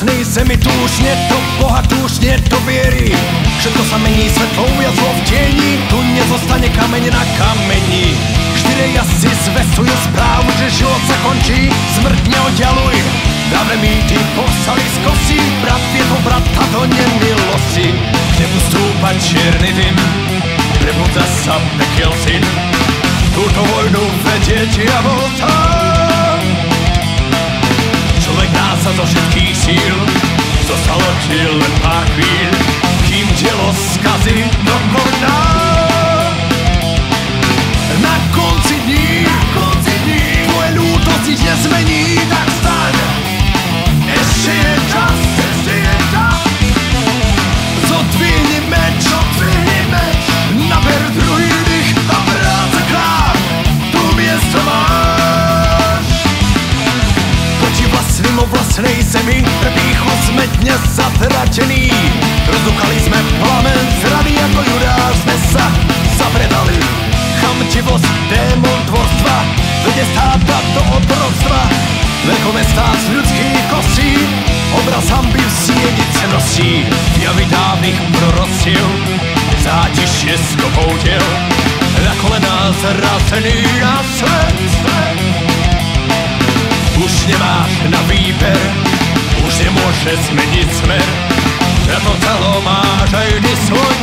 vlastnej zemi, tu už nie to Boha, tu už nie to viery. Všetko sa mení, svetlo uviazlo v tieni, tu nezostane kameň na kameni. Štyria jazdci zvestujú správu, že život sa končí, smrť neoddialuj. Dávne mýty povstali z kosti, brat viedol brata do nemilosti. K nebu stúpa čierny dym, prebudza sa pekiel syn. Túto vojnu vedie diabol sám. Človek nása zo všetkých síl, zostalo ti len pár chvíľ, kým telo skazí do korná. Na konci dní tvoje ľútosť nič nezmení, tak staň. Ešte je čas, zodvihni meč, naber druhý dých a vrát sa k nám, tu miesto máš. Proti vlastným o vlastnej zemi, píchu sme dnes zatratení. Rozdúchali sme plamen zrady, ako Judás sme sa zapredali. Chamtivosť, démon tvorstva, vedie státa do otroctva. Veľkomestá z ľudských kostí, obraz hanby v sienice nosí. Javy dávnych proroctiev, zátišie skopou tiel, na kolená zrazený na svet. Už nemáš na výber, už nemôže zmeniť smer, na to telo máš aj svoj